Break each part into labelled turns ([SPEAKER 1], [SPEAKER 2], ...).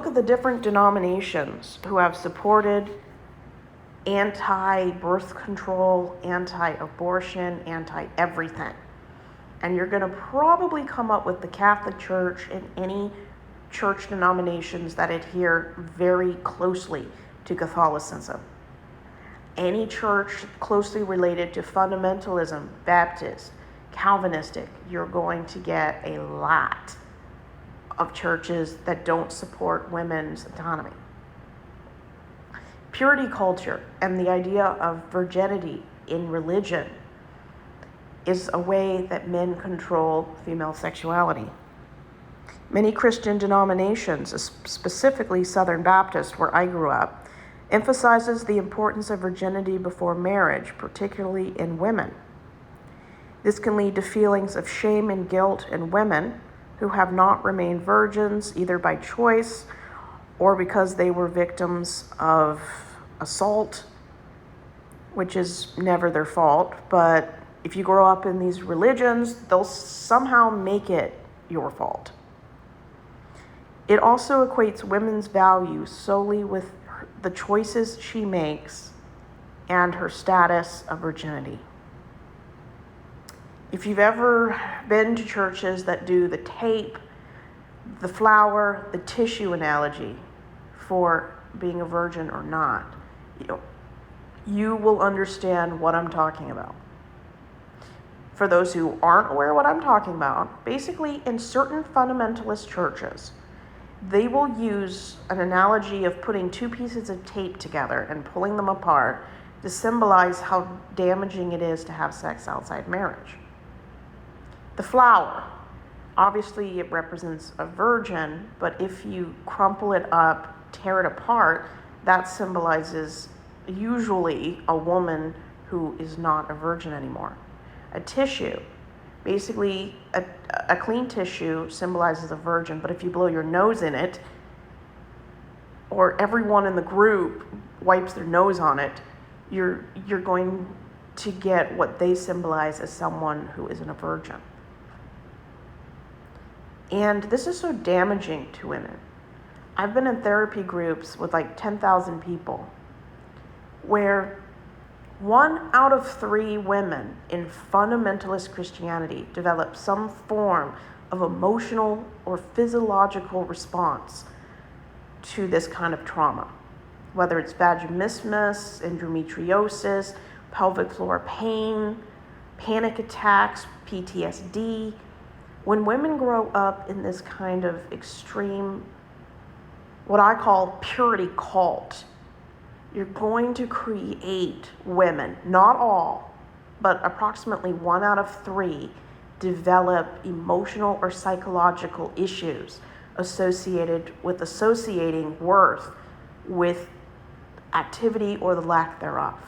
[SPEAKER 1] Look at the different denominations who have supported anti-birth control, anti-abortion, anti-everything. And you're going to probably come up with the Catholic Church and any church denominations that adhere very closely to Catholicism. Any church closely related to fundamentalism, Baptist, Calvinistic, you're going to get a lot of churches that don't support women's autonomy. Purity culture and the idea of virginity in religion is a way that men control female sexuality. Many Christian denominations, specifically Southern Baptist, where I grew up, emphasizes the importance of virginity before marriage, particularly in women. This can lead to feelings of shame and guilt in women who have not remained virgins, either by choice or because they were victims of assault, which is never their fault. But if you grow up in these religions, they'll somehow make it your fault. It also equates women's value solely with the choices she makes and her status of virginity. If you've ever been to churches that do the tape, the flower, the tissue analogy for being a virgin or not, you will understand what I'm talking about. For those who aren't aware of what I'm talking about, basically in certain fundamentalist churches, they will use an analogy of putting two pieces of tape together and pulling them apart to symbolize how damaging it is to have sex outside marriage. The flower, obviously it represents a virgin, but if you crumple it up, tear it apart, that symbolizes usually a woman who is not a virgin anymore. A tissue, basically a clean tissue symbolizes a virgin, but if you blow your nose in it, or everyone in the group wipes their nose on it, you're going to get what they symbolize as someone who isn't a virgin. And this is so damaging to women. I've been in therapy groups with like 10,000 people where 1 out of 3 women in fundamentalist Christianity develop some form of emotional or physiological response to this kind of trauma, whether it's vaginismus, endometriosis, pelvic floor pain, panic attacks, PTSD. When women grow up in this kind of extreme, what I call purity cult, you're going to create women, not all, but approximately 1 out of 3 develop emotional or psychological issues associated with associating worth with activity or the lack thereof.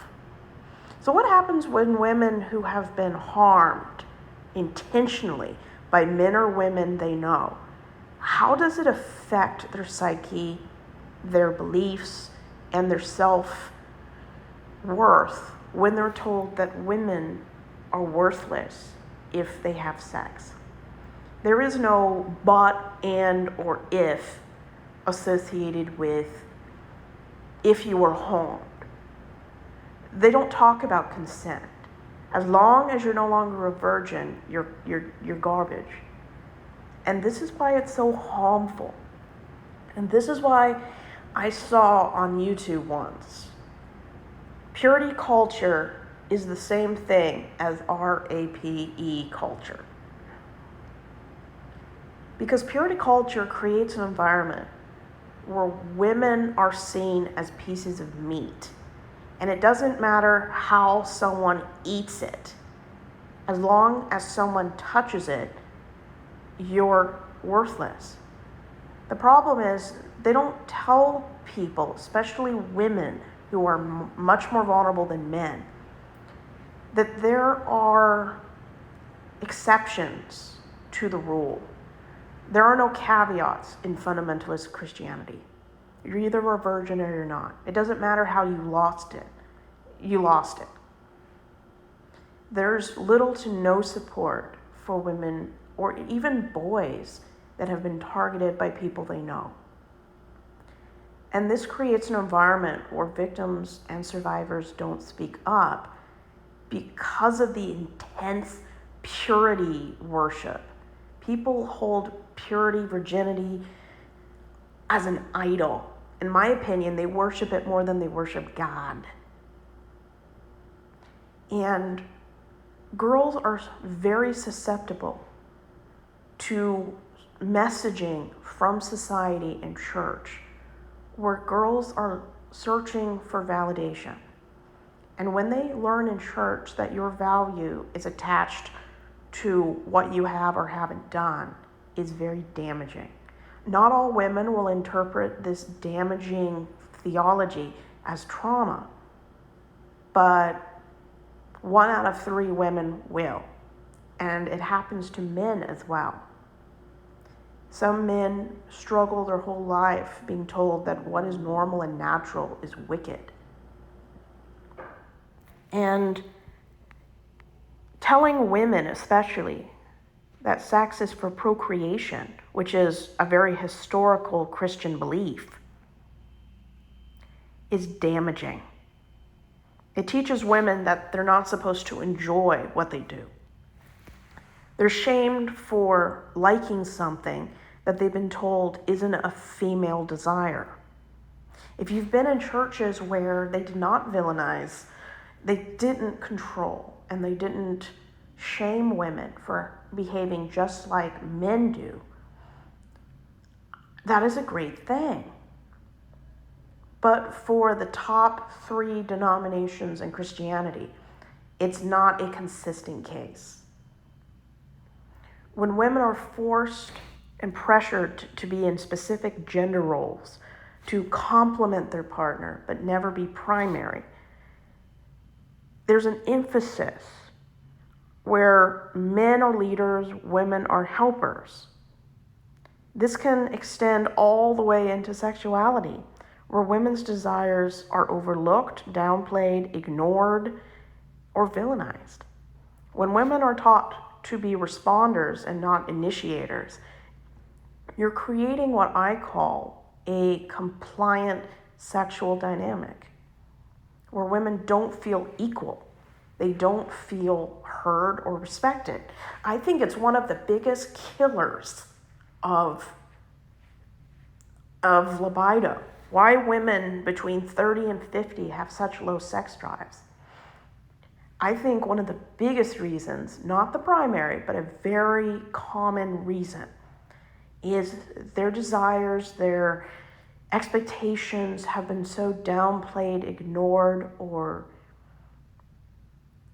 [SPEAKER 1] So what happens when women who have been harmed intentionally by men or women they know, how does it affect their psyche, their beliefs, and their self-worth when they're told that women are worthless if they have sex? There is no but, and, or if associated with if you were harmed. They don't talk about consent. As long as you're no longer a virgin, you're garbage. And this is why it's so harmful. And this is why I saw on YouTube once, purity culture is the same thing as RAPE culture. Because purity culture creates an environment where women are seen as pieces of meat. And it doesn't matter how someone eats it. As long as someone touches it, you're worthless. The problem is they don't tell people, especially women who are much more vulnerable than men, that there are exceptions to the rule. There are no caveats in fundamentalist Christianity. You're either a virgin or you're not. It doesn't matter how you lost it. You lost it. There's little to no support for women or even boys that have been targeted by people they know. And this creates an environment where victims and survivors don't speak up because of the intense purity worship. People hold purity, virginity as an idol. In my opinion, they worship it more than they worship God. And girls are very susceptible to messaging from society and church, where girls are searching for validation. And when they learn in church that your value is attached to what you have or haven't done, is very damaging. Not all women will interpret this damaging theology as trauma, but 1 out of 3 women will. And it happens to men as well. Some men struggle their whole life being told that what is normal and natural is wicked. And telling women especially that sex is for procreation, which is a very historical Christian belief, is damaging. It teaches women that they're not supposed to enjoy what they do. They're shamed for liking something that they've been told isn't a female desire. If you've been in churches where they did not villainize, they didn't control, and they didn't shame women for behaving just like men do, that is a great thing. But for the top 3 denominations in Christianity, it's not a consistent case. When women are forced and pressured to be in specific gender roles, to complement their partner but never be primary, there's an emphasis where men are leaders, women are helpers. This can extend all the way into sexuality, where women's desires are overlooked, downplayed, ignored, or villainized. When women are taught to be responders and not initiators, you're creating what I call a compliant sexual dynamic, where women don't feel equal. They don't feel heard or respected. I think it's one of the biggest killers of libido. Why women between 30 and 50 have such low sex drives. I think one of the biggest reasons, not the primary, but a very common reason, is their desires, their expectations have been so downplayed, ignored, or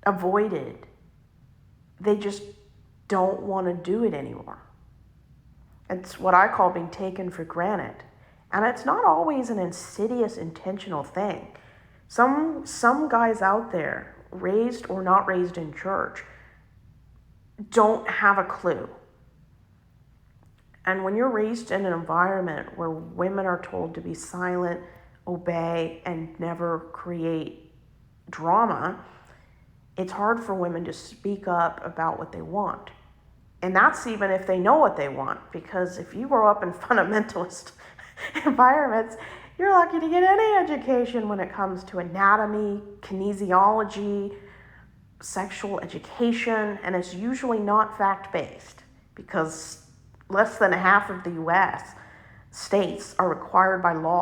[SPEAKER 1] avoided. They just don't want to do it anymore. It's what I call being taken for granted. And it's not always an insidious, intentional thing. Some guys out there, raised or not raised in church, don't have a clue. And when you're raised in an environment where women are told to be silent, obey, and never create drama, it's hard for women to speak up about what they want. And that's even if they know what they want, because if you grow up in fundamentalist environments, you're lucky to get any education when it comes to anatomy, kinesiology, sexual education, and it's usually not fact-based, because less than half of the U.S. states are required by law